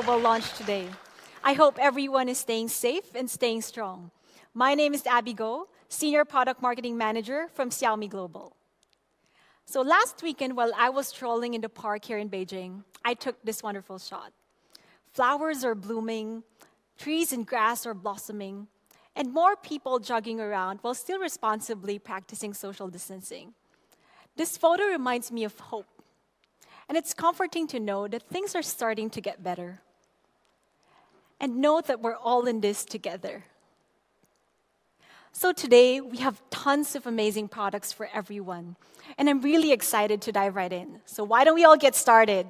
Global launch today. I hope everyone is staying safe and staying strong. My name is Abby Go, Senior Product Marketing Manager from Xiaomi Global. So last weekend, while I was strolling in the park here in Beijing, I took this wonderful shot. Flowers are blooming, trees and grass are blossoming, and more people jogging around while still responsibly practicing social distancing. This photo reminds me of hope. And it's comforting to know that things are starting to get better. And know that we're all in this together. So today, we have tons of amazing products for everyone. And I'm really excited to dive right in. So why don't we all get started?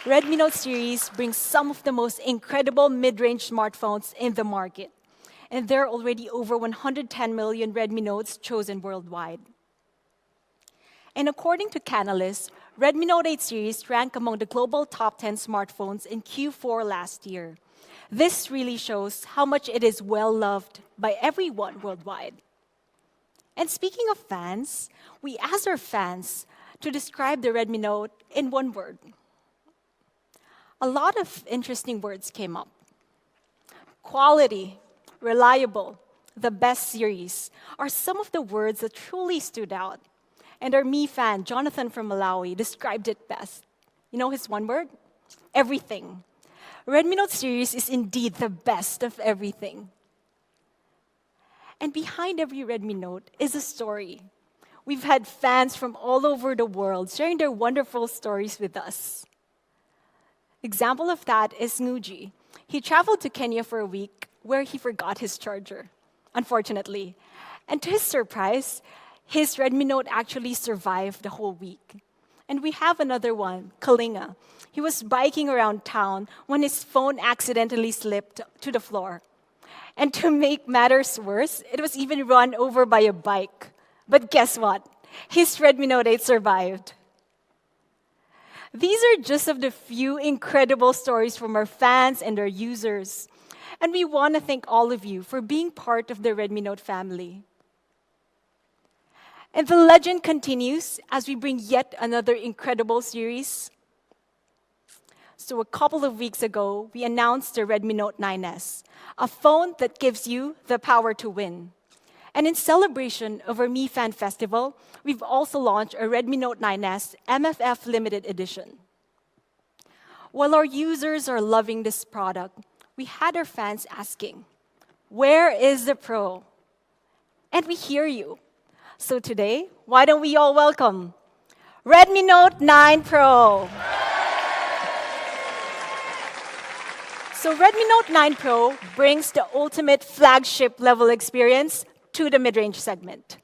Redmi Note series brings some of the most incredible mid-range smartphones in the market. And there are already over 110 million Redmi Notes chosen worldwide. And according to Canalys, Redmi Note 8 series ranked among the global top 10 smartphones in Q4 last year. This really shows how much it is well-loved by everyone worldwide. And speaking of fans, we asked our fans to describe the Redmi Note in one word. A lot of interesting words came up. Quality, reliable, the best series are some of the words that truly stood out. And our Mi fan, Jonathan from Malawi, described it best. You know his one word? Everything. Redmi Note series is indeed the best of everything. And behind every Redmi Note is a story. We've had fans from all over the world sharing their wonderful stories with us. Example of that is Nguji. He traveled to Kenya for a week where he forgot his charger, unfortunately. And to his surprise, his Redmi Note actually survived the whole week. And we have another one, Kalinga. He was biking around town when his phone accidentally slipped to the floor. And to make matters worse, it was even run over by a bike. But guess what? His Redmi Note 8 survived. These are just of the few incredible stories from our fans and our users. And we want to thank all of you for being part of the Redmi Note family. And the legend continues as we bring yet another incredible series. So a couple of weeks ago, we announced the Redmi Note 9S, a phone that gives you the power to win. And in celebration of our Mi Fan Festival, we've also launched a Redmi Note 9S MFF Limited Edition. While our users are loving this product, we had our fans asking, where is the Pro? And we hear you. So today, why don't we all welcome Redmi Note 9 Pro. So Redmi Note 9 Pro brings the ultimate flagship level experience to the mid-range segment.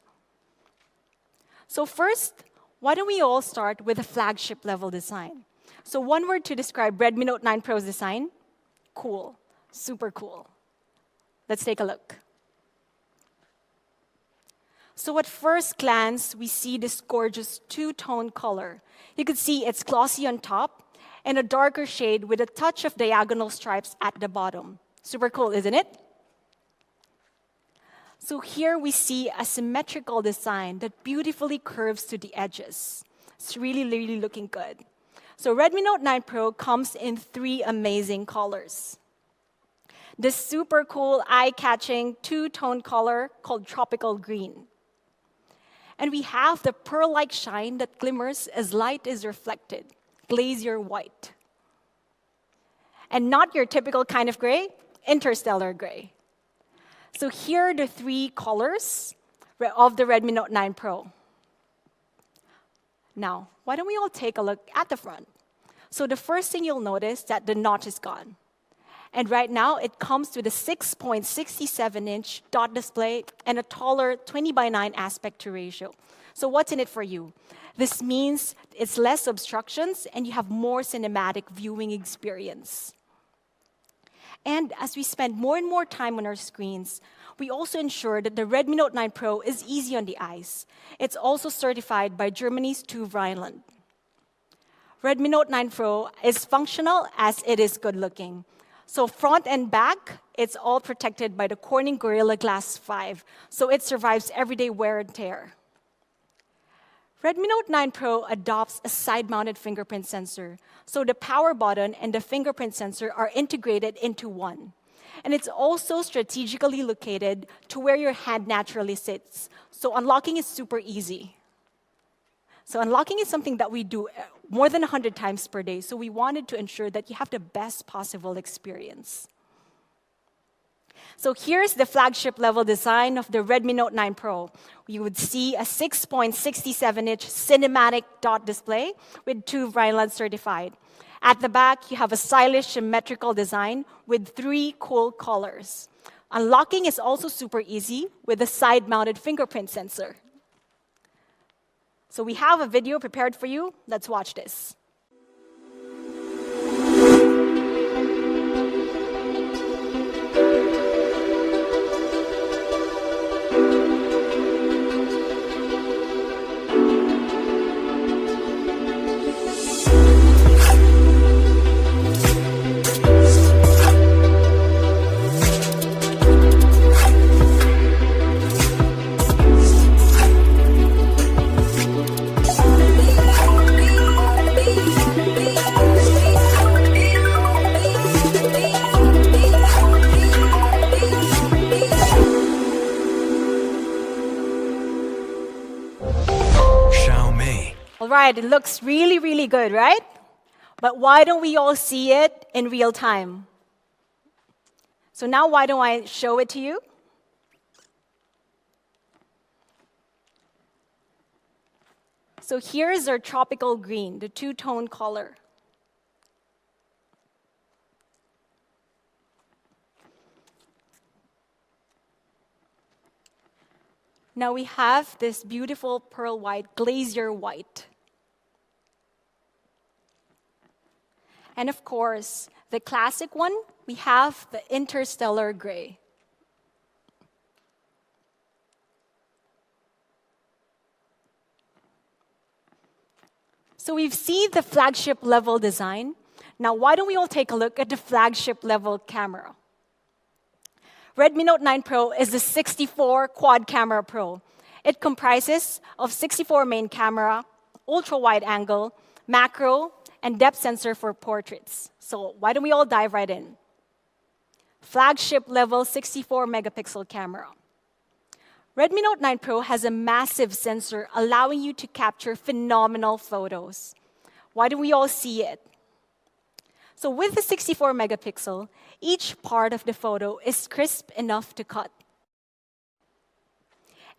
So first, why don't we all start with a flagship level design? So one word to describe Redmi Note 9 Pro's design, cool, super cool. Let's take a look. So at first glance, we see this gorgeous two-tone color. You can see it's glossy on top and a darker shade with a touch of diagonal stripes at the bottom. Super cool, isn't it? So here we see a symmetrical design that beautifully curves to the edges. It's really, really looking good. So Redmi Note 9 Pro comes in 3 amazing colors. This super cool, eye-catching two-tone color called Tropical Green. And we have the pearl-like shine that glimmers as light is reflected, glacier white. And not your typical kind of gray, interstellar gray. So here are the 3 colors of the Redmi Note 9 Pro. Now, why don't we all take a look at the front? So the first thing you'll notice that the notch is gone. And right now, it comes with a 6.67-inch dot display and a taller 20:9 aspect ratio. So what's in it for you? This means it's less obstructions and you have more cinematic viewing experience. And as we spend more and more time on our screens, we also ensure that the Redmi Note 9 Pro is easy on the eyes. It's also certified by Germany's TÜV Rheinland. Redmi Note 9 Pro is functional as it is good-looking. So front and back, it's all protected by the Corning Gorilla Glass 5, so it survives everyday wear and tear. Redmi Note 9 Pro adopts a side-mounted fingerprint sensor, so the power button and the fingerprint sensor are integrated into one. And it's also strategically located to where your hand naturally sits, so unlocking is super easy. So unlocking is something that we do more than 100 times per day, so we wanted to ensure that you have the best possible experience. So here's the flagship level design of the Redmi Note 9 Pro. You would see a 6.67-inch cinematic dot display with 2 Rhineland certified. At the back, you have a stylish symmetrical design with 3 cool colors. Unlocking is also super easy with a side-mounted fingerprint sensor. So we have a video prepared for you. Let's watch this. Xiaomi. All right, it looks really, really good, right? But why don't we all see it in real time? So now why don't I show it to you? So here's our tropical green, the two-tone color. Now we have this beautiful pearl white, glazier white. And of course, the classic one, we have the interstellar gray. So we've seen the flagship level design. Now why don't we all take a look at the flagship level camera? Redmi Note 9 Pro is the 64 quad camera Pro. It comprises of 64 main camera, ultra-wide angle, macro, and depth sensor for portraits. So why don't we all dive right in? Flagship level 64 megapixel camera. Redmi Note 9 Pro has a massive sensor allowing you to capture phenomenal photos. Why do we all see it? So with the 64 megapixel, each part of the photo is crisp enough to cut.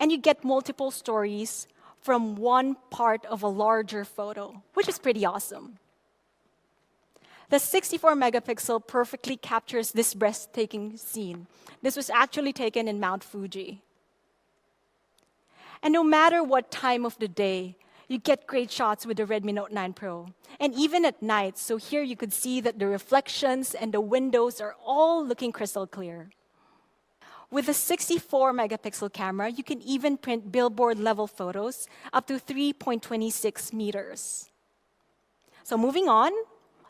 And you get multiple stories from one part of a larger photo, which is pretty awesome. The 64 megapixel perfectly captures this breathtaking scene. This was actually taken in Mount Fuji. And no matter what time of the day, you get great shots with the Redmi Note 9 Pro. And even at night, so here you could see that the reflections and the windows are all looking crystal clear. With a 64 megapixel camera, you can even print billboard level photos up to 3.26 meters. So moving on,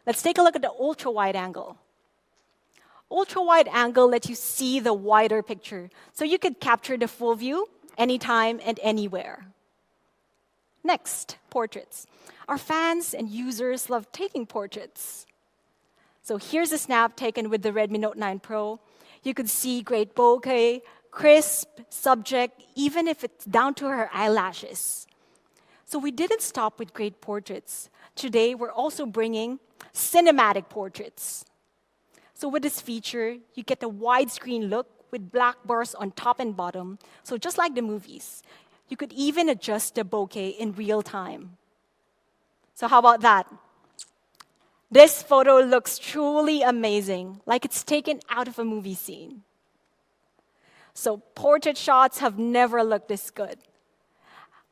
let's take a look at the ultra-wide angle. Ultra-wide angle lets you see the wider picture, so you could capture the full view anytime and anywhere. Next, portraits. Our fans and users love taking portraits. So here's a snap taken with the Redmi Note 9 Pro. You could see great bokeh, crisp subject, even if it's down to her eyelashes. So we didn't stop with great portraits. Today, we're also bringing cinematic portraits. So with this feature, you get a widescreen look with black bars on top and bottom. So just like the movies, you could even adjust the bokeh in real time. So how about that? This photo looks truly amazing, like it's taken out of a movie scene. So portrait shots have never looked this good.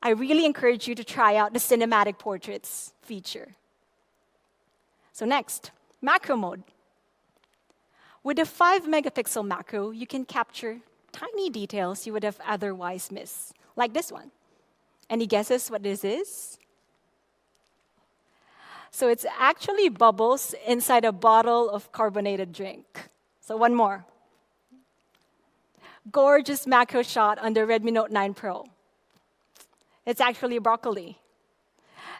I really encourage you to try out the cinematic portraits feature. So next, macro mode. With a 5 megapixel macro, you can capture tiny details you would have otherwise missed, like this one. Any guesses what this is? So it's actually bubbles inside a bottle of carbonated drink. So one more. Gorgeous macro shot on the Redmi Note 9 Pro. It's actually broccoli.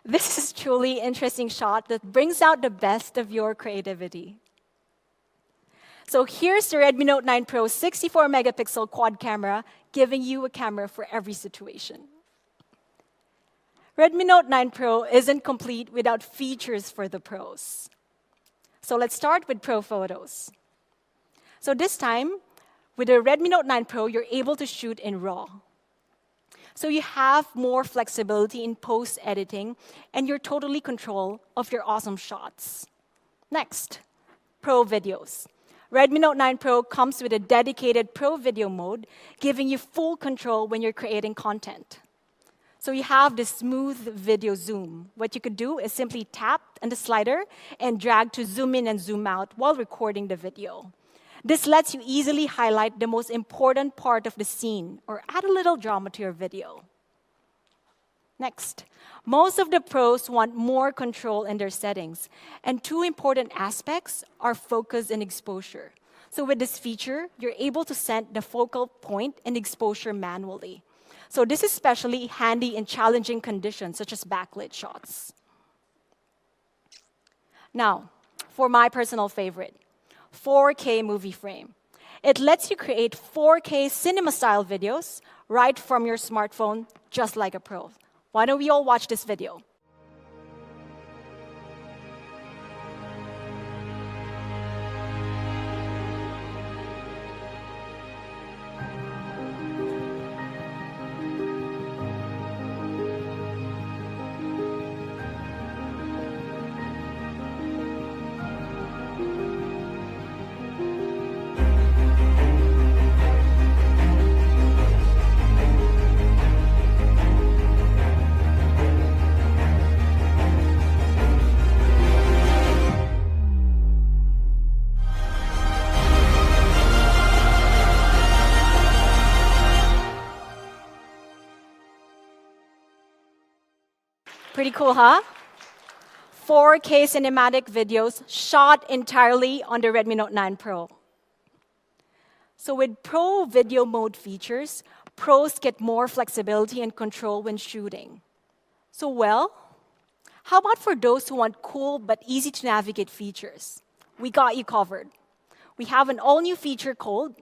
This is truly interesting shot that brings out the best of your creativity. So here's the Redmi Note 9 Pro 64 megapixel quad camera, giving you a camera for every situation. Redmi Note 9 Pro isn't complete without features for the pros. So let's start with Pro Photos. So this time, with the Redmi Note 9 Pro, you're able to shoot in RAW. So you have more flexibility in post-editing, and you're totally in control of your awesome shots. Next, Pro Videos. Redmi Note 9 Pro comes with a dedicated Pro Video mode, giving you full control when you're creating content. So you have this smooth video zoom. What you could do is simply tap on the slider and drag to zoom in and zoom out while recording the video. This lets you easily highlight the most important part of the scene or add a little drama to your video. Next, most of the pros want more control in their settings, and two important aspects are focus and exposure. So with this feature, you're able to set the focal point and exposure manually. So this is especially handy in challenging conditions such as backlit shots. Now, for my personal favorite, 4K movie frame. It lets you create 4K cinema-style videos right from your smartphone, just like a pro. Why don't we all watch this video? Pretty cool, huh? 4K cinematic videos shot entirely on the Redmi Note 9 Pro. So with Pro Video Mode features, pros get more flexibility and control when shooting. So well, how about for those who want cool but easy to navigate features? We got you covered. We have an all-new feature called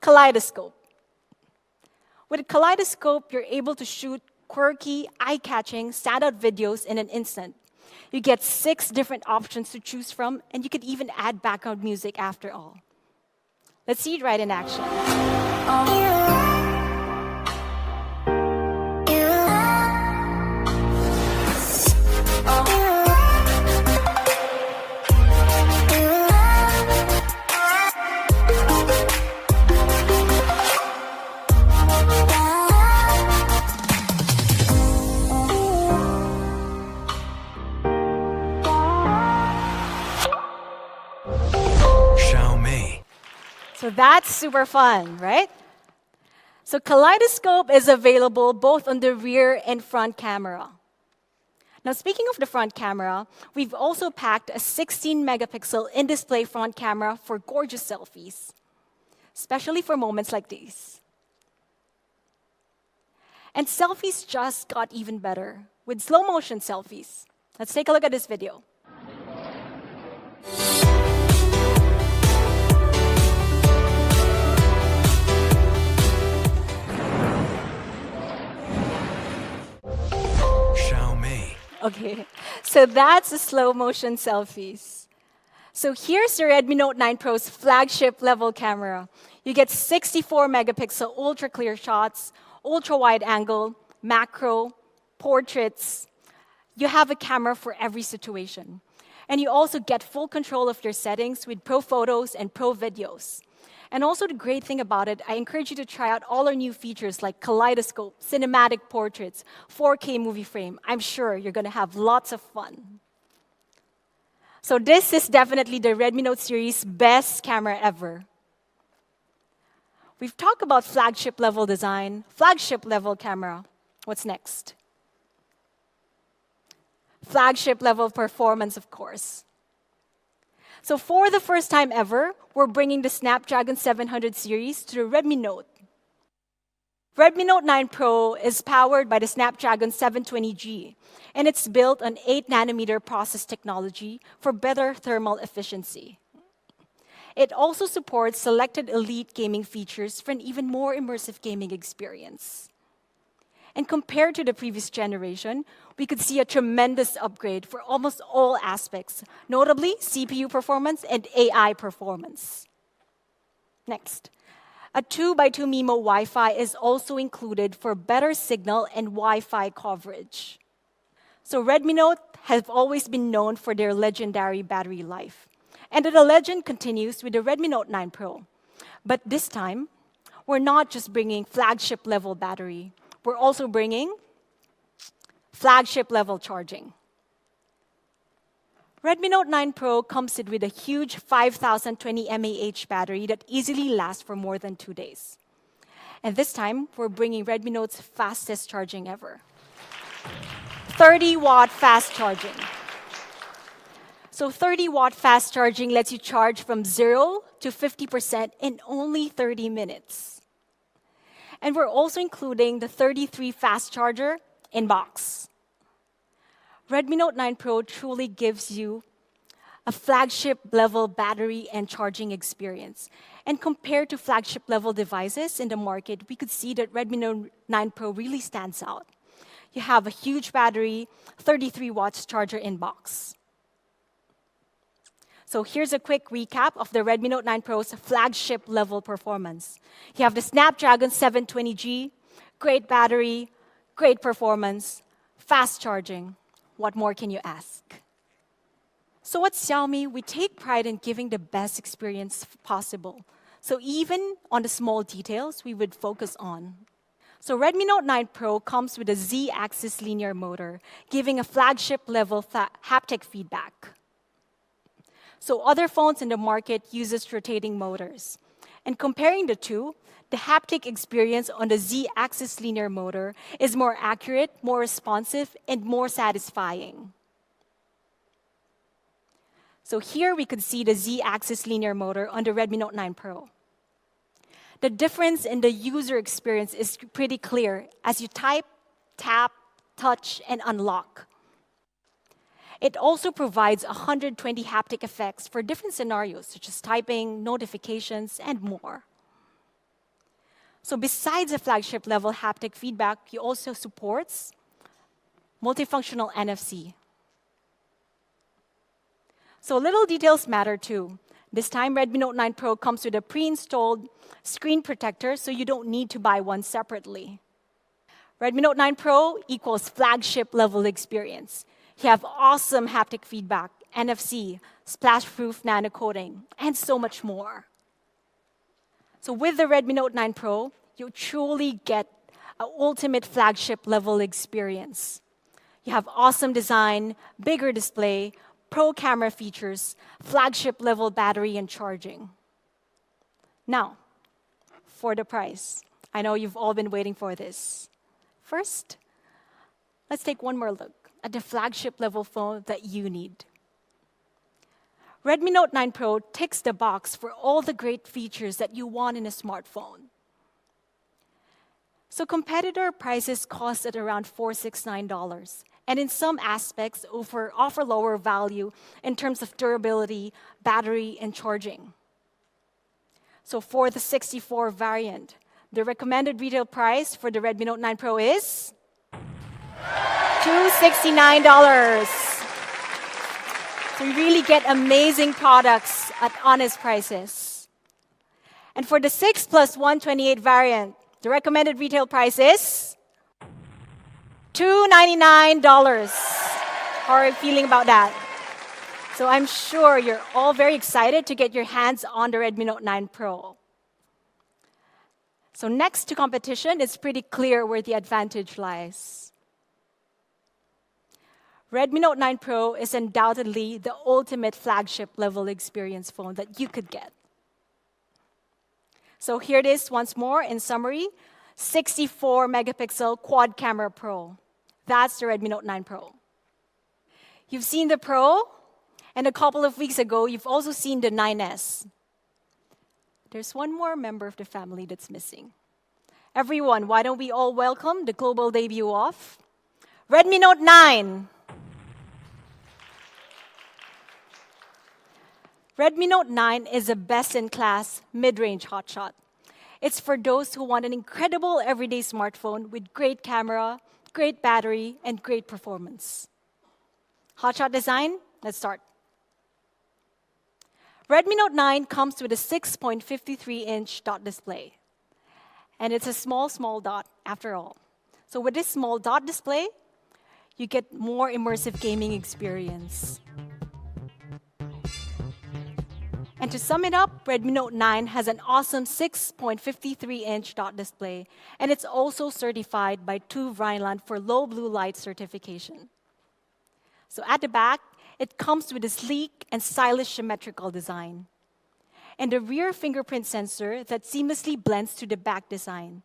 Kaleidoscope. With a Kaleidoscope, you're able to shoot quirky, eye-catching, standout videos in an instant. You get 6 different options to choose from, and you could even add background music after all. Let's see it right in action. Xiaomi. So that's super fun, right? So Kaleidoscope is available both on the rear and front camera. Now, speaking of the front camera, we've also packed a 16 megapixel in-display front camera for gorgeous selfies, especially for moments like these. And selfies just got even better with slow motion selfies. Let's take a look at this video. Xiaomi. Okay, so that's the slow motion selfies. So here's the Redmi Note 9 Pro's flagship level camera. You get 64 megapixel ultra clear shots, ultra wide angle, macro, portraits. You have a camera for every situation. And you also get full control of your settings with Pro Photos and Pro Videos. And also the great thing about it, I encourage you to try out all our new features like Kaleidoscope, Cinematic Portraits, 4K Movie Frame. I'm sure you're going to have lots of fun. So this is definitely the Redmi Note series' best camera ever. We've talked about flagship level design, flagship level camera. What's next? Flagship level performance, of course. So for the first time ever, we're bringing the Snapdragon 700 series to the Redmi Note. Redmi Note 9 Pro is powered by the Snapdragon 720G, and it's built on 8nm process technology for better thermal efficiency. It also supports selected elite gaming features for an even more immersive gaming experience. And compared to the previous generation, we could see a tremendous upgrade for almost all aspects, notably CPU performance and AI performance. Next, a 2x2 MIMO Wi-Fi is also included for better signal and Wi-Fi coverage. So Redmi Note have always been known for their legendary battery life. And the legend continues with the Redmi Note 9 Pro. But this time, we're not just bringing flagship-level battery. We're also bringing flagship-level charging. Redmi Note 9 Pro comes with a huge 5020 mAh battery that easily lasts for more than 2 days. And this time, we're bringing Redmi Note's fastest charging ever. 30-watt fast charging. So 30-watt fast charging lets you charge from 0 to 50% in only 30 minutes. And we're also including the 33 fast charger in box. Redmi Note 9 Pro truly gives you a flagship-level battery and charging experience. And compared to flagship-level devices in the market, we could see that Redmi Note 9 Pro really stands out. You have a huge battery, 33 watts charger in box. So here's a quick recap of the Redmi Note 9 Pro's flagship-level performance. You have the Snapdragon 720G, great battery, great performance, fast charging. What more can you ask? So at Xiaomi, we take pride in giving the best experience possible. So even on the small details, we would focus on. So Redmi Note 9 Pro comes with a Z-axis linear motor, giving a flagship-level haptic feedback. So other phones in the market uses rotating motors. And comparing the two, the haptic experience on the Z-axis linear motor is more accurate, more responsive, and more satisfying. So here we could see the Z-axis linear motor on the Redmi Note 9 Pro. The difference in the user experience is pretty clear as you type, tap, touch, and unlock. It also provides 120 haptic effects for different scenarios, such as typing, notifications, and more. So besides the flagship-level haptic feedback, it also supports multifunctional NFC. So little details matter too. This time, Redmi Note 9 Pro comes with a pre-installed screen protector, so you don't need to buy one separately. Redmi Note 9 Pro equals flagship-level experience. You have awesome haptic feedback, NFC, splash-proof nano coating, and so much more. So with the Redmi Note 9 Pro, you truly get an ultimate flagship-level experience. You have awesome design, bigger display, pro camera features, flagship-level battery and charging. Now, for the price. I know you've all been waiting for this. First, let's take one more look at the flagship-level phone that you need. Redmi Note 9 Pro ticks the box for all the great features that you want in a smartphone. So competitor prices cost at around $469, and in some aspects offer lower value in terms of durability, battery, and charging. So for the 64 variant, the recommended retail price for the Redmi Note 9 Pro is $269. So you really get amazing products at honest prices. And for the 6 plus 128 variant, the recommended retail price is $299. How are you feeling about that? So I'm sure you're all very excited to get your hands on the Redmi Note 9 Pro. So next to competition, it's pretty clear where the advantage lies. Redmi Note 9 Pro is undoubtedly the ultimate flagship-level experience phone that you could get. So here it is once more in summary, 64-megapixel quad camera Pro. That's the Redmi Note 9 Pro. You've seen the Pro, and a couple of weeks ago, you've also seen the 9S. There's one more member of the family that's missing. Everyone, why don't we all welcome the global debut of Redmi Note 9. Redmi Note 9 is a best-in-class mid-range hotshot. It's for those who want an incredible everyday smartphone with great camera, great battery, and great performance. Hotshot design, let's start. Redmi Note 9 comes with a 6.53-inch dot display. And it's a small dot after all. So with this small dot display, you get more immersive gaming experience. And to sum it up, Redmi Note 9 has an awesome 6.53-inch dot display, and it's also certified by TÜV Rheinland for low blue light certification. So at the back, it comes with a sleek and stylish symmetrical design, and a rear fingerprint sensor that seamlessly blends to the back design.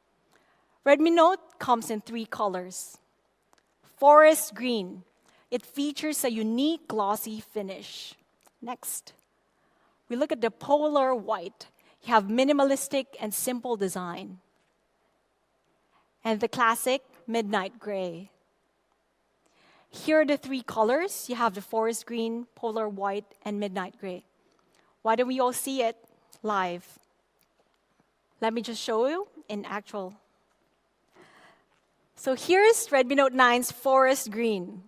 Redmi Note comes in 3 colors. Forest green. It features a unique glossy finish. Next. We look at the polar white. You have minimalistic and simple design. And the classic midnight gray. Here are the 3 colors. You have the forest green, polar white, and midnight gray. Why don't we all see it live? Let me just show you in actual. So here's Redmi Note 9's forest green.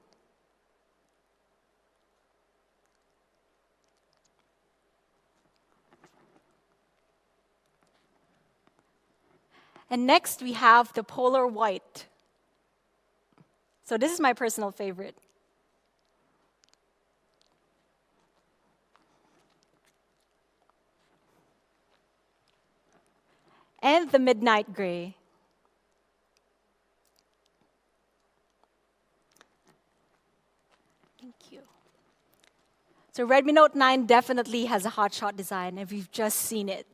And next, we have the polar white. So this is my personal favorite. And the midnight gray. Thank you. So Redmi Note 9 definitely has a hotshot design, and we've just seen it.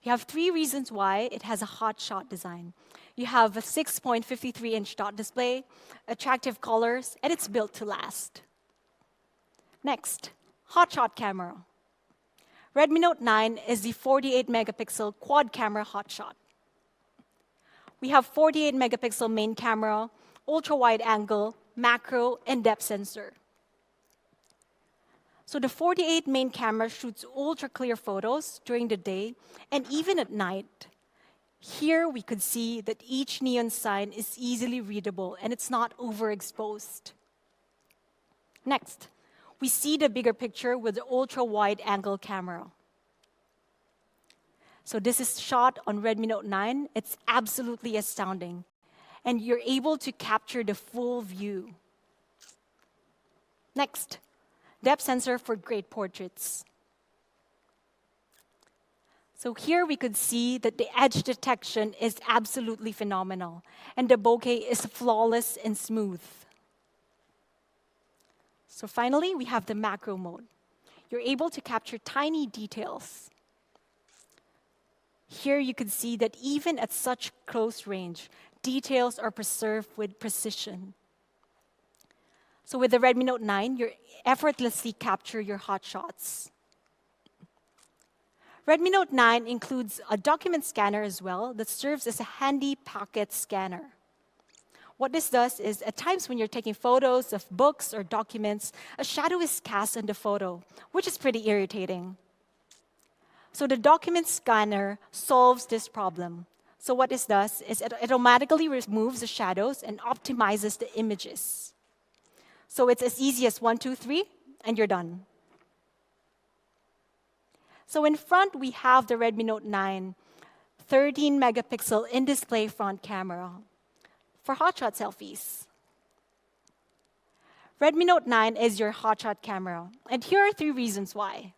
You have 3 reasons why it has a hotshot design. You have a 6.53-inch dot display, attractive colors, and it's built to last. Next, hotshot camera. Redmi Note 9 is the 48-megapixel quad camera hotshot. We have 48-megapixel main camera, ultra-wide angle, macro, and depth sensor. So the 48 main camera shoots ultra-clear photos during the day and even at night. Here we could see that each neon sign is easily readable and it's not overexposed. Next, we see the bigger picture with the ultra-wide angle camera. So this is shot on Redmi Note 9. It's absolutely astounding. And you're able to capture the full view. Next, depth sensor for great portraits. So here we could see that the edge detection is absolutely phenomenal, and the bokeh is flawless and smooth. So finally, we have the macro mode. You're able to capture tiny details. Here you could see that even at such close range, details are preserved with precision. So with the Redmi Note 9, you effortlessly capture your hotshots. Redmi Note 9 includes a document scanner as well that serves as a handy pocket scanner. What this does is, at times when you're taking photos of books or documents, a shadow is cast on the photo, which is pretty irritating. So the document scanner solves this problem. So what this does is it automatically removes the shadows and optimizes the images. So it's as easy as 1, 2, 3, and you're done. So in front, we have the Redmi Note 9 13-megapixel in-display front camera for hotshot selfies. Redmi Note 9 is your hotshot camera, and here are 3 reasons why.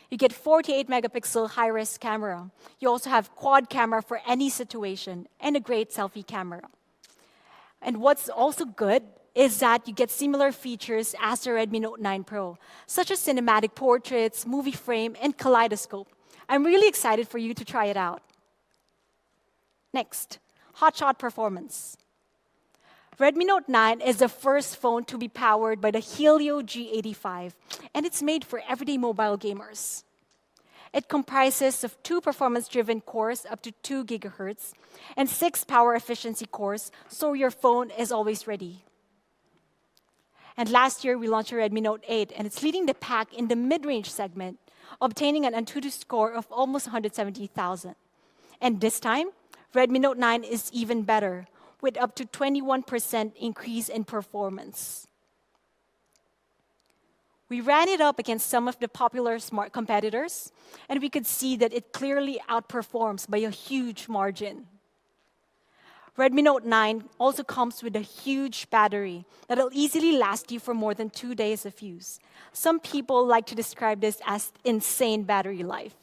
You get 48-megapixel high-res camera. You also have quad camera for any situation, and a great selfie camera. And what's also good is that you get similar features as the Redmi Note 9 Pro, such as cinematic portraits, movie frame, and kaleidoscope. I'm really excited for you to try it out. Next, hotshot performance. Redmi Note 9 is the first phone to be powered by the Helio G85, and it's made for everyday mobile gamers. It comprises of 2 performance-driven cores up to 2 gigahertz and 6 power efficiency cores, so your phone is always ready. And last year, we launched a Redmi Note 8, and it's leading the pack in the mid-range segment, obtaining an Antutu score of almost 170,000. And this time, Redmi Note 9 is even better, with up to 21% increase in performance. We ran it up against some of the popular smart competitors, and we could see that it clearly outperforms by a huge margin. Redmi Note 9 also comes with a huge battery that'll easily last you for more than 2 days of use. Some people like to describe this as insane battery life.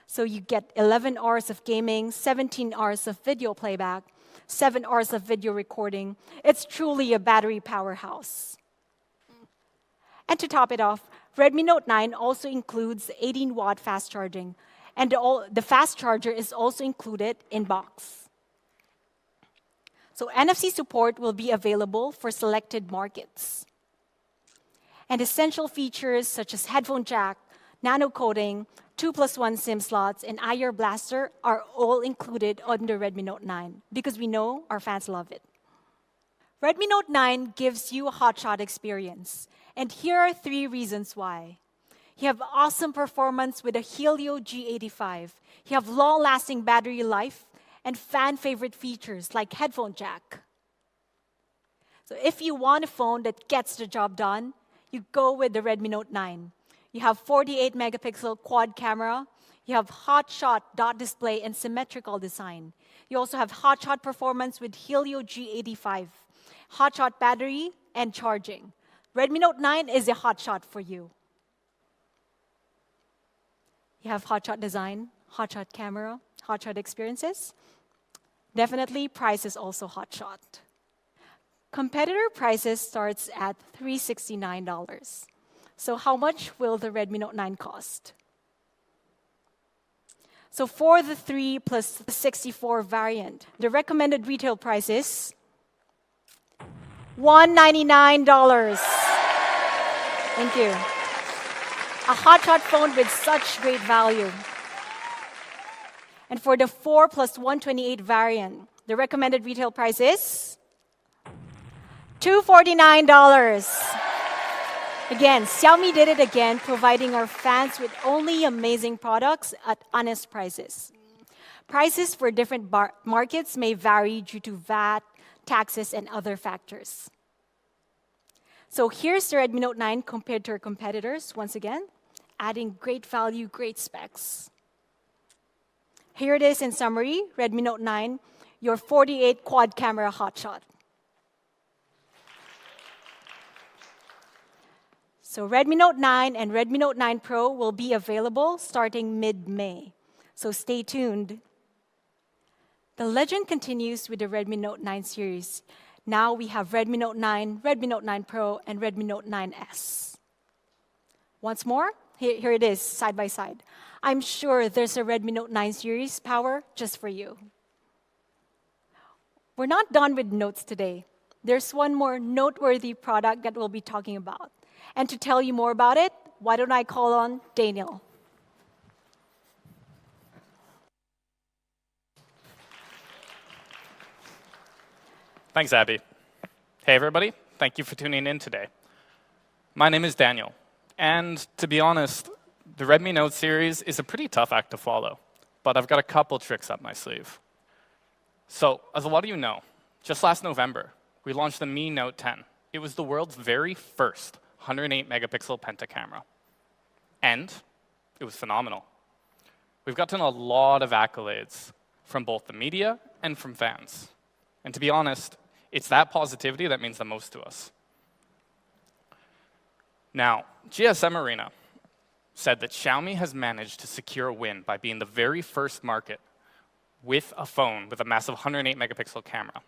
So you get 11 hours of gaming, 17 hours of video playback, 7 hours of video recording. It's truly a battery powerhouse. And to top it off, Redmi Note 9 also includes 18-watt fast charging, and the fast charger is also included in box. So NFC support will be available for selected markets. And essential features such as headphone jack, nano coating, 2+1 SIM slots, and IR blaster are all included on the Redmi Note 9 because we know our fans love it. Redmi Note 9 gives you a hotshot experience, and here are 3 reasons why. You have awesome performance with a Helio G85. You have long-lasting battery life and fan-favorite features like headphone jack. So if you want a phone that gets the job done, you go with the Redmi Note 9. You have 48-megapixel quad camera. You have hotshot dot display and symmetrical design. You also have hotshot performance with Helio G85, hotshot battery, and charging. Redmi Note 9 is a hotshot for you. You have hotshot design, hotshot camera, hotshot experiences. Definitely, price is also hotshot. Competitor prices starts at $369. So how much will the Redmi Note 9 cost? So for the 3 plus the 64 variant, the recommended retail price is $199. Thank you. A hotshot phone with such great value. And for the 4 plus 128 variant, the recommended retail price is $249. Again, Xiaomi did it again, providing our fans with only amazing products at honest prices. Prices for different markets may vary due to VAT, taxes, and other factors. So here's the Redmi Note 9 compared to our competitors, once again, adding great value, great specs. Here it is in summary, Redmi Note 9, your 48 quad camera hotshot. So Redmi Note 9 and Redmi Note 9 Pro will be available starting mid-May. So stay tuned. The legend continues with the Redmi Note 9 series. Now we have Redmi Note 9, Redmi Note 9 Pro, and Redmi Note 9S. Once more, here it is, side by side. I'm sure there's a Redmi Note 9 series power just for you. We're not done with notes today. There's one more noteworthy product that we'll be talking about. And to tell you more about it, why don't I call on Daniel? Thanks, Abby. Hey, everybody. Thank you for tuning in today. My name is Daniel. And to be honest, the Redmi Note series is a pretty tough act to follow. But I've got a couple tricks up my sleeve. So, as a lot of you know, just last November, we launched the Mi Note 10. It was the world's very first 108-megapixel penta camera. And it was phenomenal. We've gotten a lot of accolades from both the media and from fans. And to be honest, it's that positivity that means the most to us. Now, GSM Arena said that Xiaomi has managed to secure a win by being the very first market with a phone with a massive 108-megapixel camera.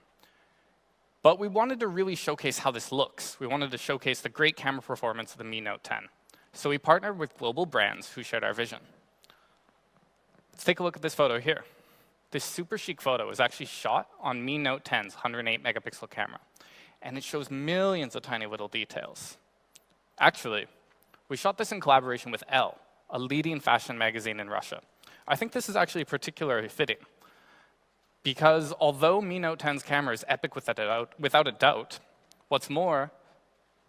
But we wanted to really showcase how this looks. We wanted to showcase the great camera performance of the Mi Note 10. So we partnered with global brands who shared our vision. Let's take a look at this photo here. This super chic photo is actually shot on Mi Note 10's 108-megapixel camera. And it shows millions of tiny little details. Actually, we shot this in collaboration with Elle, a leading fashion magazine in Russia. I think this is actually particularly fitting, because although Mi Note 10's camera is epic without a doubt, what's more,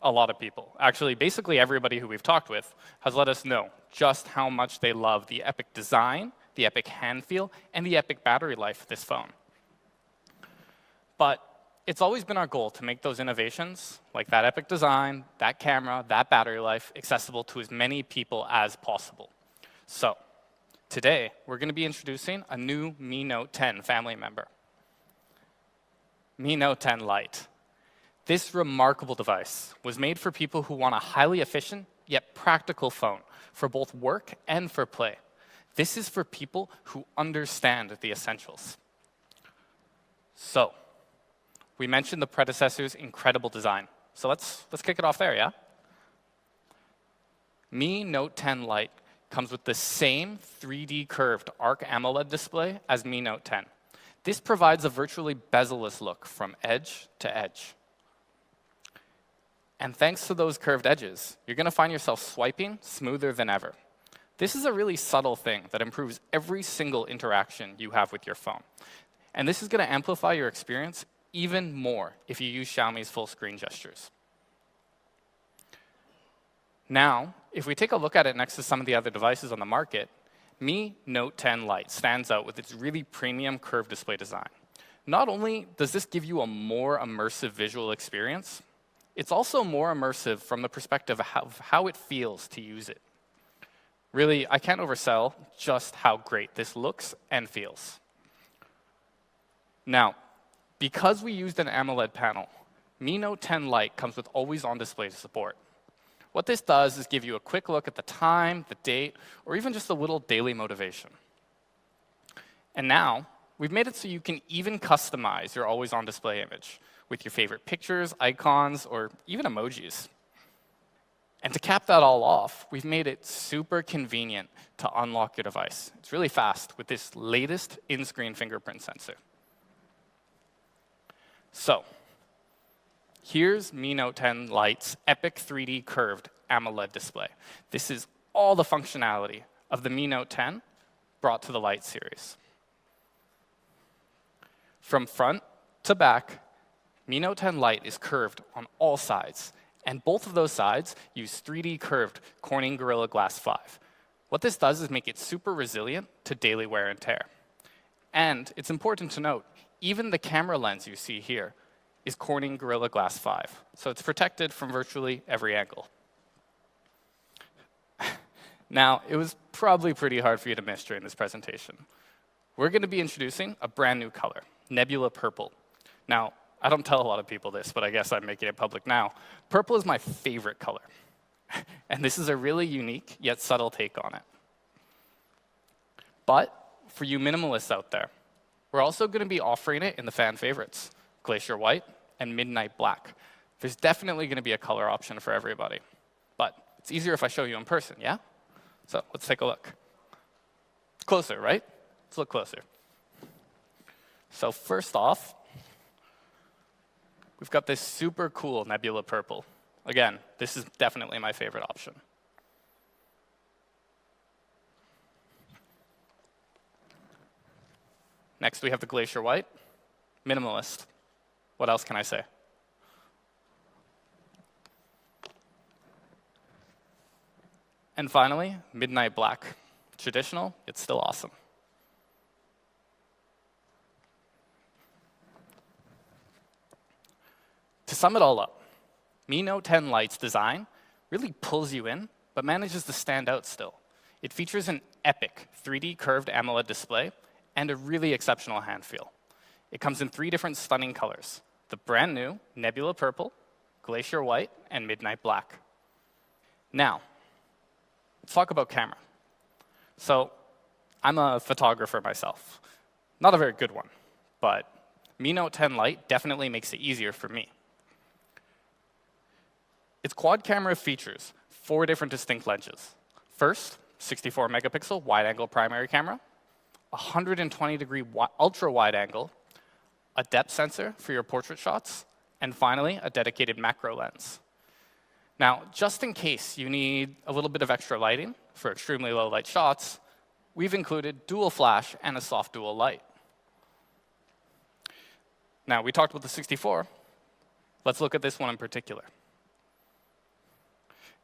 a lot of people, actually basically everybody who we've talked with, has let us know just how much they love the epic design, the epic hand feel, and the epic battery life of this phone. But it's always been our goal to make those innovations, like that epic design, that camera, that battery life, accessible to as many people as possible. So today, we're going to be introducing a new Mi Note 10 family member, Mi Note 10 Lite. This remarkable device was made for people who want a highly efficient yet practical phone for both work and for play. This is for people who understand the essentials. So, we mentioned the predecessor's incredible design. So let's kick it off there, yeah? Mi Note 10 Lite comes with the same 3D curved ARC AMOLED display as Mi Note 10. This provides a virtually bezel-less look from edge to edge. And thanks to those curved edges, you're going to find yourself swiping smoother than ever. This is a really subtle thing that improves every single interaction you have with your phone. And this is going to amplify your experience even more if you use Xiaomi's full screen gestures. Now, if we take a look at it next to some of the other devices on the market, Mi Note 10 Lite stands out with its really premium curved display design. Not only does this give you a more immersive visual experience, it's also more immersive from the perspective of how it feels to use it. Really, I can't oversell just how great this looks and feels. Now, because we used an AMOLED panel, Mi Note 10 Lite comes with always-on display support. What this does is give you a quick look at the time, the date, or even just a little daily motivation. And now, we've made it so you can even customize your always-on display image with your favorite pictures, icons, or even emojis. And to cap that all off, we've made it super convenient to unlock your device. It's really fast with this latest in-screen fingerprint sensor. So, here's Mi Note 10 Lite's epic 3D curved AMOLED display. This is all the functionality of the Mi Note 10 brought to the Lite series. From front to back, Mi Note 10 Lite is curved on all sides, and both of those sides use 3D curved Corning Gorilla Glass 5. What this does is make it super resilient to daily wear and tear. And it's important to note, even the camera lens you see here is Corning Gorilla Glass 5, so it's protected from virtually every angle. Now, it was probably pretty hard for you to miss during this presentation. We're going to be introducing a brand new color, Nebula Purple. Now, I don't tell a lot of people this, but I guess I'm making it public now. Purple is my favorite color. And this is a really unique yet subtle take on it. But for you minimalists out there, we're also going to be offering it in the fan favorites, Glacier White and Midnight Black. There's definitely going to be a color option for everybody. But it's easier if I show you in person, yeah? So let's take a look. Closer, right? Let's look closer. So first off, we've got this super cool Nebula Purple. Again, this is definitely my favorite option. Next, we have the Glacier White. Minimalist. What else can I say? And finally, Midnight Black. Traditional, it's still awesome. To sum it all up, Mi Note 10 Lite's design really pulls you in, but manages to stand out still. It features an epic 3D curved AMOLED display and a really exceptional hand feel. It comes in 3 different stunning colors, the brand new Nebula Purple, Glacier White, and Midnight Black. Now, let's talk about camera. So, I'm a photographer myself. Not a very good one, but Mi Note 10 Lite definitely makes it easier for me. Its quad camera features 4 different distinct lenses. First, 64 megapixel wide-angle primary camera, 120-degree ultra-wide angle, a depth sensor for your portrait shots, and finally, a dedicated macro lens. Now, just in case you need a little bit of extra lighting, for extremely low light shots, we've included dual flash and a soft dual light. Now, we talked about the 64. Let's look at this one in particular.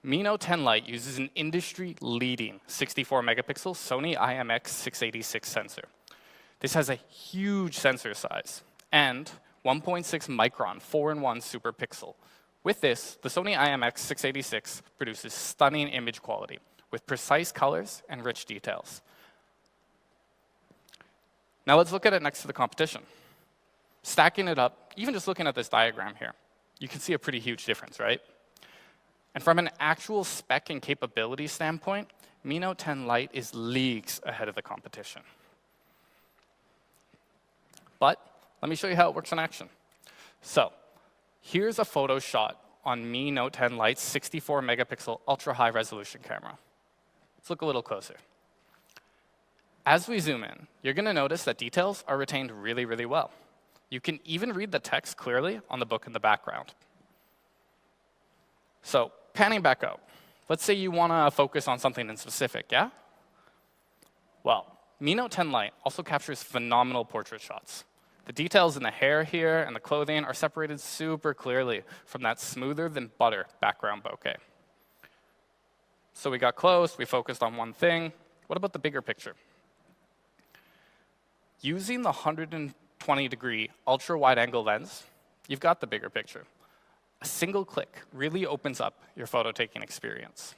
Mi Note 10 Lite uses an industry-leading 64-megapixel Sony IMX686 sensor. This has a huge sensor size and 1.6 micron 4-in-1 super pixel. With this, the Sony IMX686 produces stunning image quality with precise colors and rich details. Now let's look at it next to the competition. Stacking it up, even just looking at this diagram here, you can see a pretty huge difference, right? And from an actual spec and capability standpoint, Mi Note 10 Lite is leagues ahead of the competition. But let me show you how it works in action. So here's a photo shot on Mi Note 10 Lite's 64-megapixel ultra-high resolution camera. Let's look a little closer. As we zoom in, you're going to notice that details are retained really, really well. You can even read the text clearly on the book in the background. So panning back out, let's say you want to focus on something in specific, yeah? Well, Mi Note 10 Lite also captures phenomenal portrait shots. The details in the hair here and the clothing are separated super clearly from that smoother than butter background bokeh. So we got close, we focused on one thing. What about the bigger picture? Using the 120-degree ultra-wide-angle lens, you've got the bigger picture. A single click really opens up your photo-taking experience.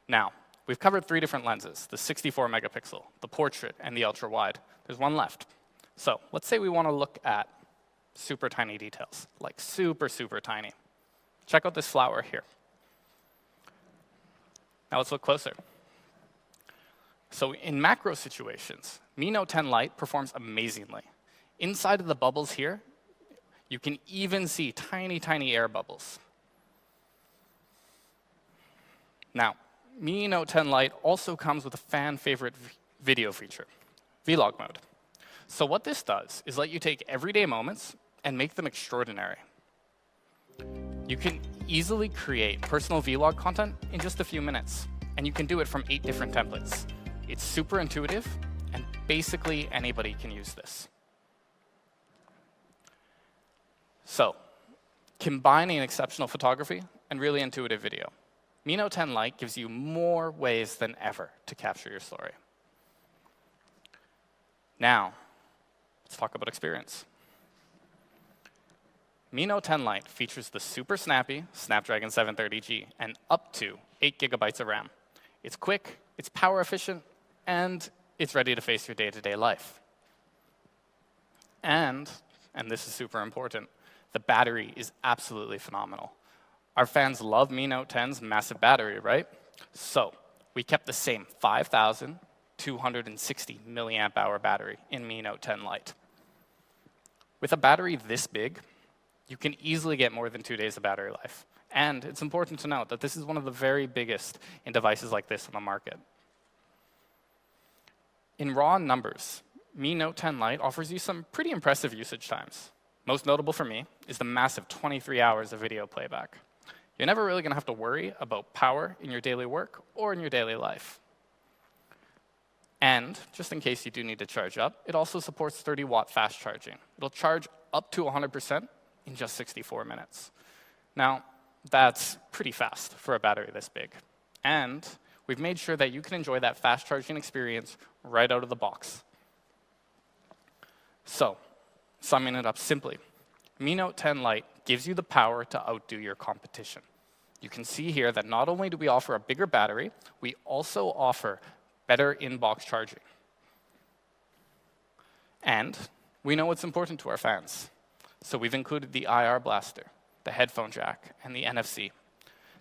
Now, we've covered 3 different lenses, the 64-megapixel, the portrait, and the ultra-wide. There's one left. So let's say we want to look at super tiny details, like super, super tiny. Check out this flower here. Now let's look closer. So in macro situations, Mi Note 10 Lite performs amazingly. Inside of the bubbles here, you can even see tiny, tiny air bubbles. Now, Mi Note 10 Lite also comes with a fan-favorite video feature, vlog mode. So what this does is let you take everyday moments and make them extraordinary. You can easily create personal vlog content in just a few minutes, and you can do it from 8 different templates. It's super intuitive, and basically anybody can use this. So, combining exceptional photography and really intuitive video, Mi Note 10 Lite gives you more ways than ever to capture your story. Now, let's talk about experience. Mi Note 10 Lite features the super snappy Snapdragon 730G and up to 8 gigabytes of RAM. It's quick, it's power efficient, and it's ready to face your day-to-day life. And this is super important, the battery is absolutely phenomenal. Our fans love Mi Note 10's massive battery, right? So we kept the same 5,260 milliamp hour battery in Mi Note 10 Lite. With a battery this big, you can easily get more than 2 days of battery life. And it's important to note that this is one of the very biggest in devices like this on the market. In raw numbers, Mi Note 10 Lite offers you some pretty impressive usage times. Most notable for me is the massive 23 hours of video playback. You're never really going to have to worry about power in your daily work or in your daily life. And just in case you do need to charge up, it also supports 30-watt fast charging. It'll charge up to 100% in just 64 minutes. Now, that's pretty fast for a battery this big. And we've made sure that you can enjoy that fast charging experience right out of the box. So, summing it up simply, Mi Note 10 Lite gives you the power to outdo your competition. You can see here that not only do we offer a bigger battery, we also offer better in-box charging. And we know what's important to our fans. So we've included the IR blaster, the headphone jack, and the NFC.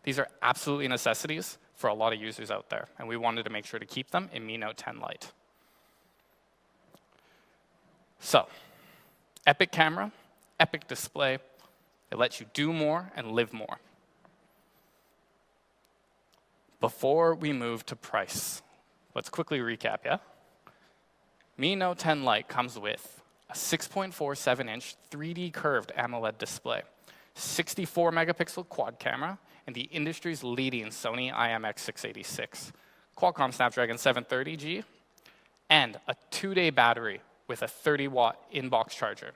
These are absolutely necessities for a lot of users out there, and we wanted to make sure to keep them in Mi Note 10 Lite. So, epic camera, epic display. It lets you do more and live more. Before we move to price, let's quickly recap, yeah? Mi Note 10 Lite comes with a 6.47-inch 3D curved AMOLED display, 64-megapixel quad camera, and the industry's leading Sony IMX686. Qualcomm Snapdragon 730G, and a 2-day battery with a 30-watt in-box charger.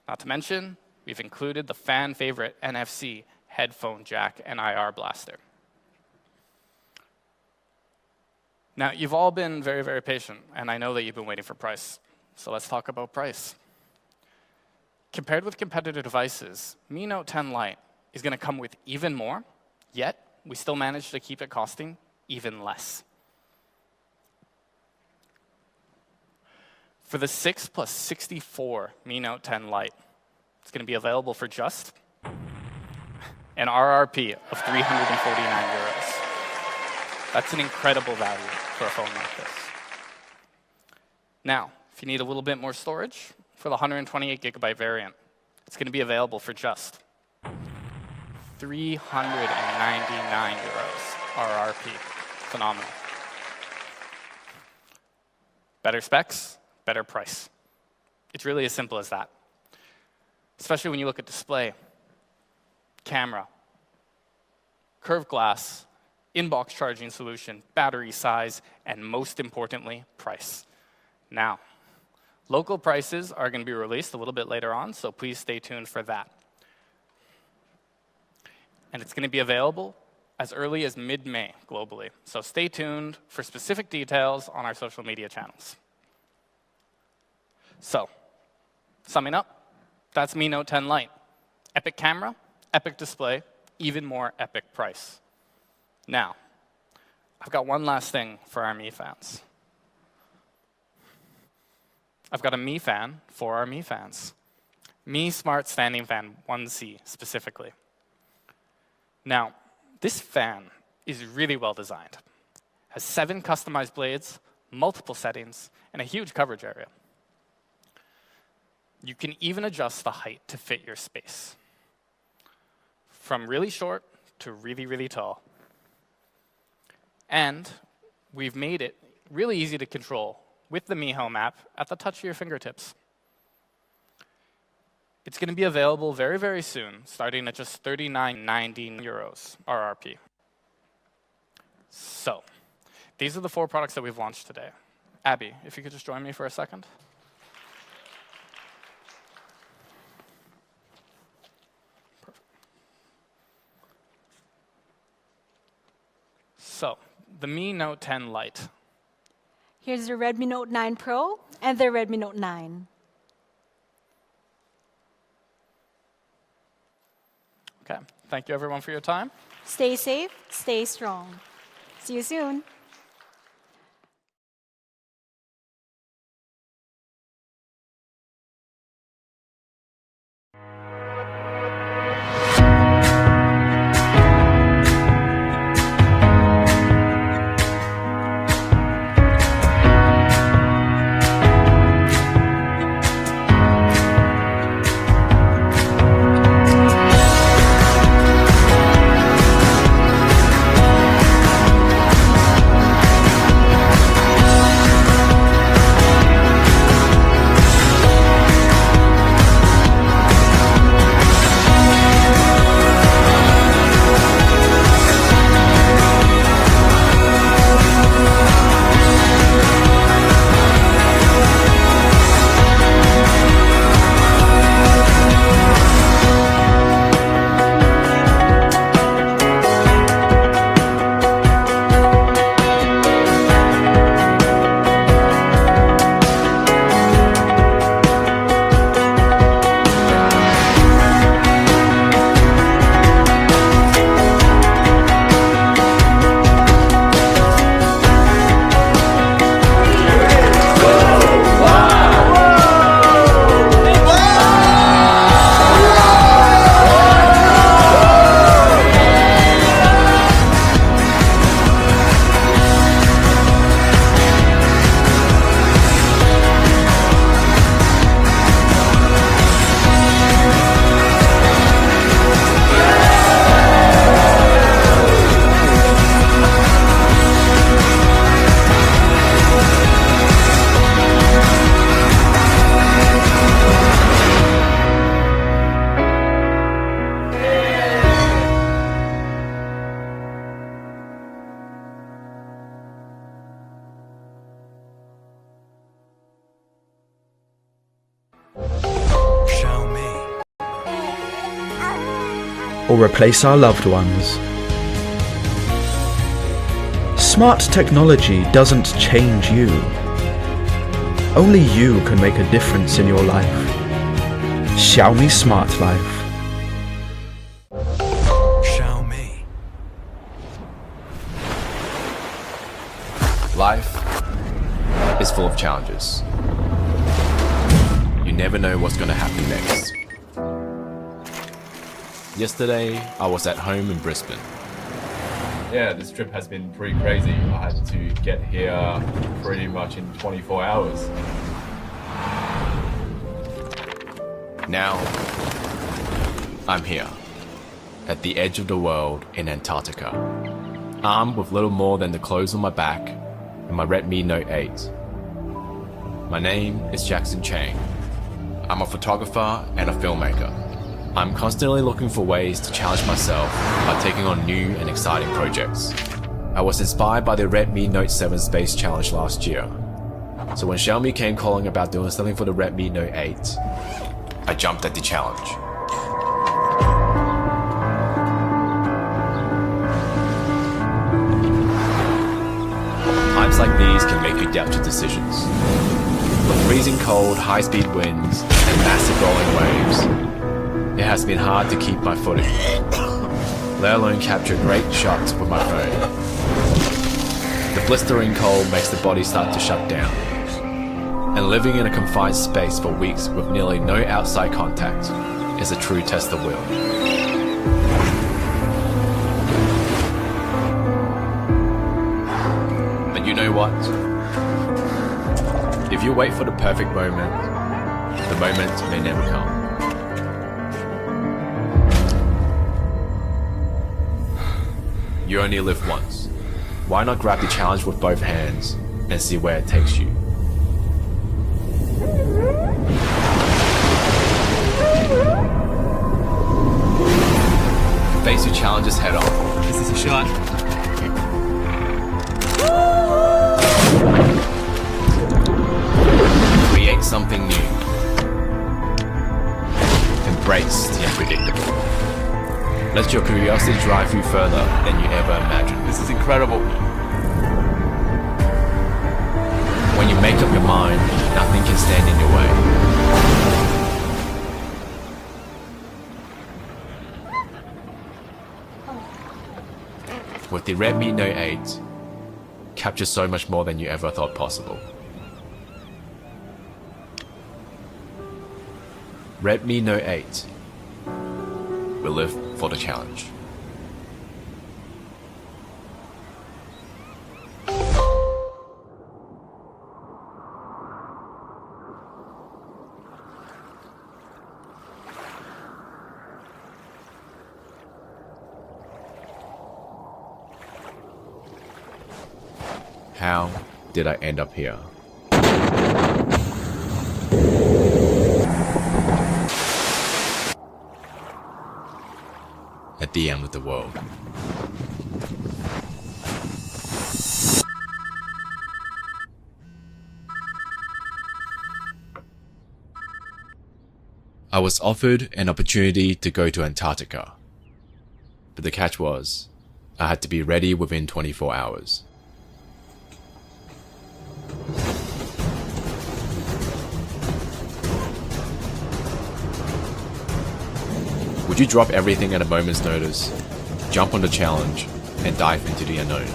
Not to mention, we've included the fan favorite NFC headphone jack and IR blaster. Now, you've all been very, very patient, and I know that you've been waiting for price. So let's talk about price. Compared with competitor devices, Mi Note 10 Lite is going to come with even more, yet we still managed to keep it costing even less. For the 6 plus 64 Mi Note 10 Lite, it's going to be available for just an RRP of 349 euros. That's an incredible value for a phone like this. Now, if you need a little bit more storage, for the 128 gigabyte variant, it's going to be available for just 399 euros RRP. Phenomenal. Better specs, better price. It's really as simple as that. Especially when you look at display, camera, curved glass, in-box charging solution, battery size, and most importantly, price. Now, local prices are going to be released a little bit later on, so please stay tuned for that. And it's going to be available as early as mid-May globally. So stay tuned for specific details on our social media channels. So, summing up, that's Mi Note 10 Lite. Epic camera, epic display, even more epic price. Now, I've got one last thing for our Mi fans. I've got a Mi fan for our Mi fans. Mi Smart Standing Fan 1C specifically. Now, this fan is really well designed. Has 7 customized blades, multiple settings, and a huge coverage area. You can even adjust the height to fit your space. From really short to really, really tall. And we've made it really easy to control with the Mi Home app at the touch of your fingertips. It's going to be available very, very soon, starting at just 39.90 euros RRP. So, these are the 4 products that we've launched today. Abby, if you could just join me for a second. Perfect. So, the Mi Note 10 Lite. Here's the Redmi Note 9 Pro and the Redmi Note 9. Okay, thank you everyone for your time. Stay safe, stay strong. See you soon. or replace our loved ones. Smart technology doesn't change you. Only you can make a difference in your life. Xiaomi Smart Life. Xiaomi. Life is full of challenges. You never know what's going to happen next. Yesterday, I was at home in Brisbane. Yeah, this trip has been pretty crazy. I had to get here pretty much in 24 hours. Now, I'm here, at the edge of the world in Antarctica, armed with little more than the clothes on my back and my Redmi Note 8. My name is Jackson Chang. I'm a photographer and a filmmaker. I'm constantly looking for ways to challenge myself by taking on new and exciting projects. I was inspired by the Redmi Note 7 Space Challenge last year. So when Xiaomi came calling about doing something for the Redmi Note 8, I jumped at the challenge. Times like these can make you doubt your decisions. With freezing cold, high-speed winds, and massive rolling waves, it has been hard to keep my footing, let alone capture great shots with my phone. The blistering cold makes the body start to shut down, and living in a confined space for weeks with nearly no outside contact is a true test of will. But you know what? If you wait for the perfect moment, the moment may never come. You only live once. Why not grab the challenge with both hands and see where it takes you? Face your challenges head on. This is a shot. Create something new. Embrace the unpredictable. Let your curiosity drive you further than you ever imagined. This is incredible. When you make up your mind, nothing can stand in your way. With the Redmi Note 8, capture so much more than you ever thought possible. Redmi Note 8 will live for the challenge. How did I end up here? At the end of the world. I was offered an opportunity to go to Antarctica, but the catch was, I had to be ready within 24 hours. Would you drop everything at a moment's notice, jump on the challenge, and dive into the unknown?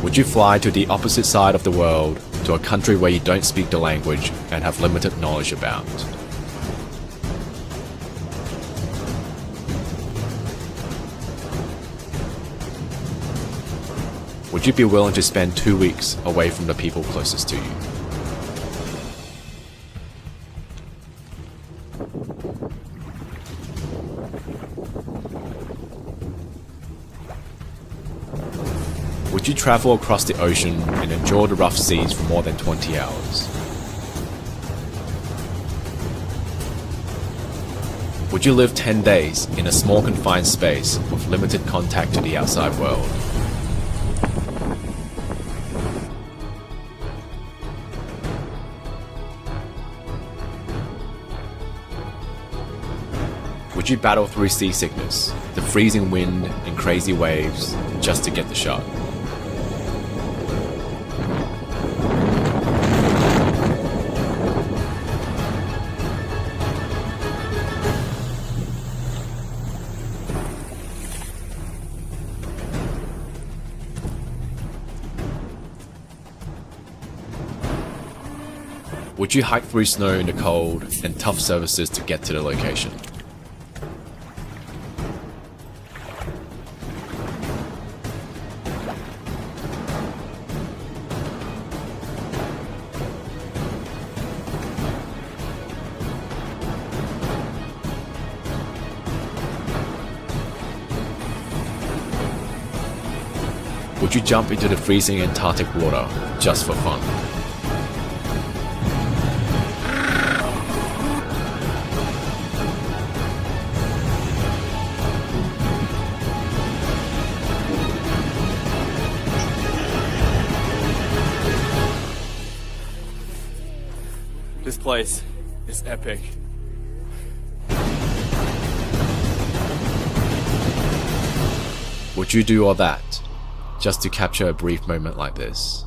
Would you fly to the opposite side of the world, to a country where you don't speak the language and have limited knowledge about? Would you be willing to spend 2 weeks away from the people closest to you? Would you travel across the ocean and endure the rough seas for more than 20 hours? Would Would you live 10 days in a small confined space with limited contact to the outside world? Would you battle through seasickness, the freezing wind and crazy waves just to get the shot? Would you hike through snow in the cold and tough surfaces to get to the location? Would you jump into the freezing Antarctic water just for fun? This place is epic. Would you do all that just to capture a brief moment like this?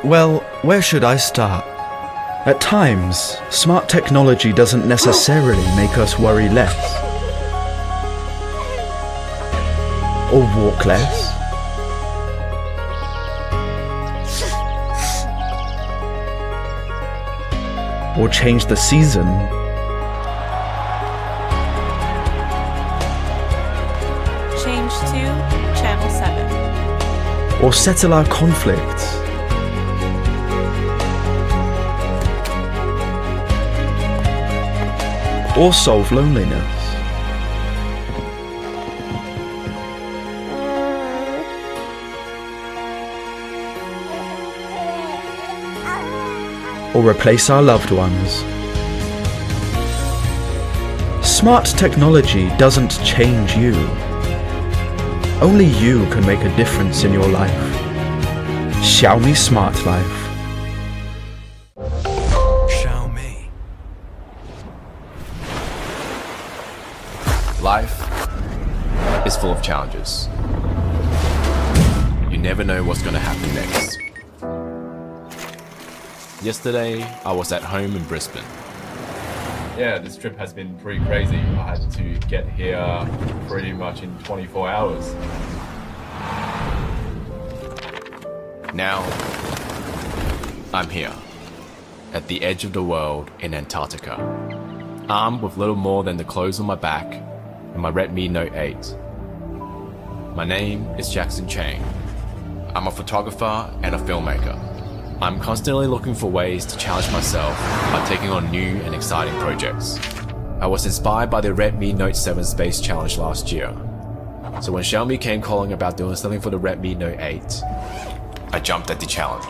Well, where should I start? At times, smart technology doesn't necessarily make us worry less. Or walk less. Or change the season. Change to Channel 7. Or settle our conflicts. Or solve loneliness. Or replace our loved ones. Smart technology doesn't change you. Only you can make a difference in your life. Xiaomi Smart Life. Xiaomi. Life is full of challenges. You never know what's going to happen next. Yesterday, I was at home in Brisbane. Yeah, this trip has been pretty crazy. I had to get here pretty much in 24 hours. Now, I'm here, at the edge of the world in Antarctica, armed with little more than the clothes on my back and my Redmi Note 8. My name is Jackson Chang. I'm a photographer and a filmmaker. I'm constantly looking for ways to challenge myself by taking on new and exciting projects. I was inspired by the Redmi Note 7 Space Challenge last year. So when Xiaomi came calling about doing something for the Redmi Note 8, I jumped at the challenge.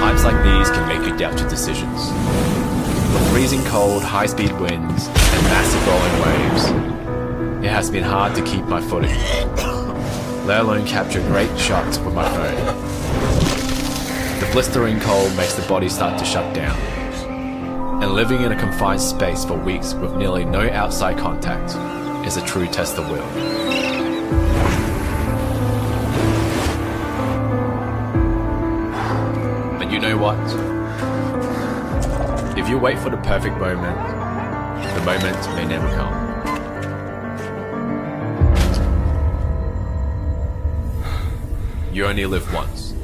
Times like these can make you doubt your decisions. With freezing cold, high-speed winds, and massive rolling waves, it has been hard to keep my footing, let alone capture great shots with my phone. The blistering cold makes the body start to shut down, and living in a confined space for weeks with nearly no outside contact is a true test of will. But you know what? If you wait for the perfect moment, the moment may never come. You only live once.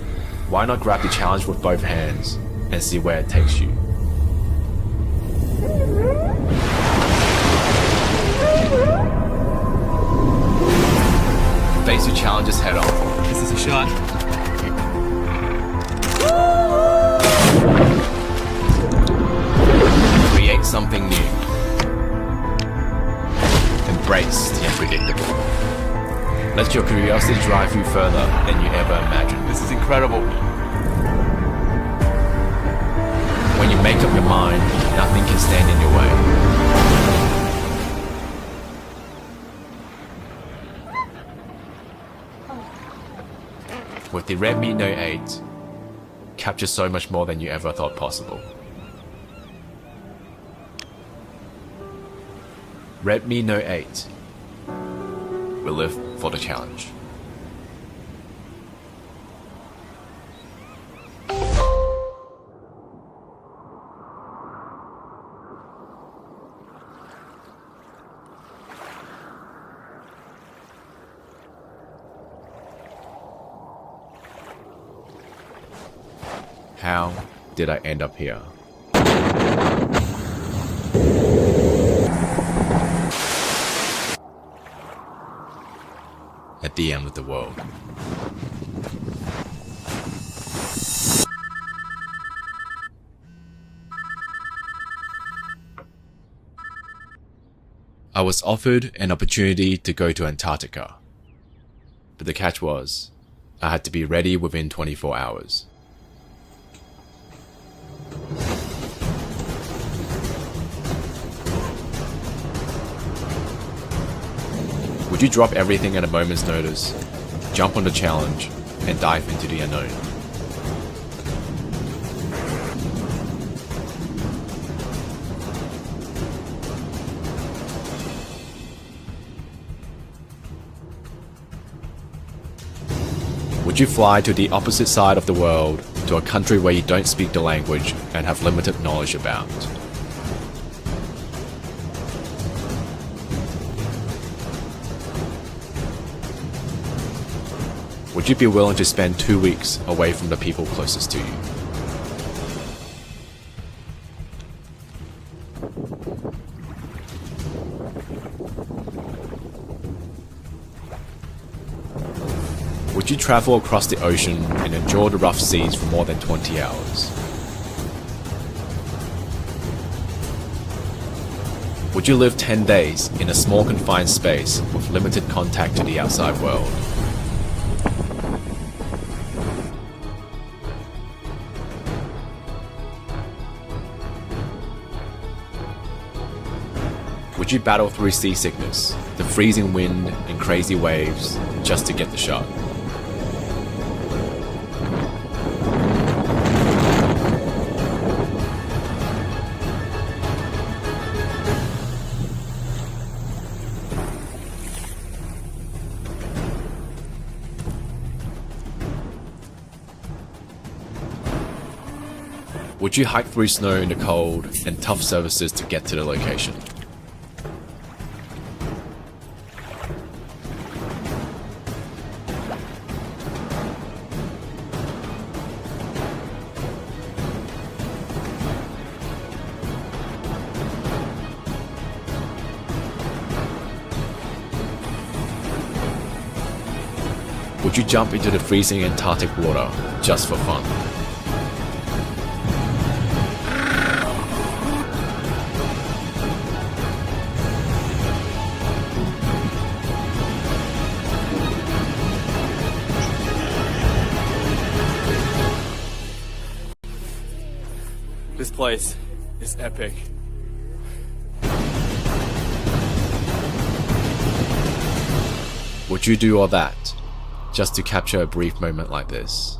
Why not grab the challenge with both hands and see where it takes you? Face your challenges head on. This is a shot. Create something new. Embrace the unpredictable. Let your curiosity drive you further than you ever imagined. This is incredible. When you make up your mind, nothing can stand in your way. With the Redmi Note 8, capture so much more than you ever thought possible. Redmi Note 8 will live for the challenge. How did I end up here? At the end of the world. I was offered an opportunity to go to Antarctica, but the catch was, I had to be ready within 24 hours. Would you drop everything at a moment's notice, jump on the challenge, and dive into the unknown? Would you fly to the opposite side of the world, to a country where you don't speak the language and have limited knowledge about? Would you be willing to spend 2 weeks away from the people closest to you? Would you travel across the ocean and endure the rough seas for more than 20 hours? Would you live 10 days in a small confined space with limited contact to the outside world? Would you battle through seasickness, the freezing wind and crazy waves just to get the shot? Would you hike through snow in the cold and tough surfaces to get to the location? Would you jump into the freezing Antarctic water just for fun? This place is epic. Would you do all that just to capture a brief moment like this?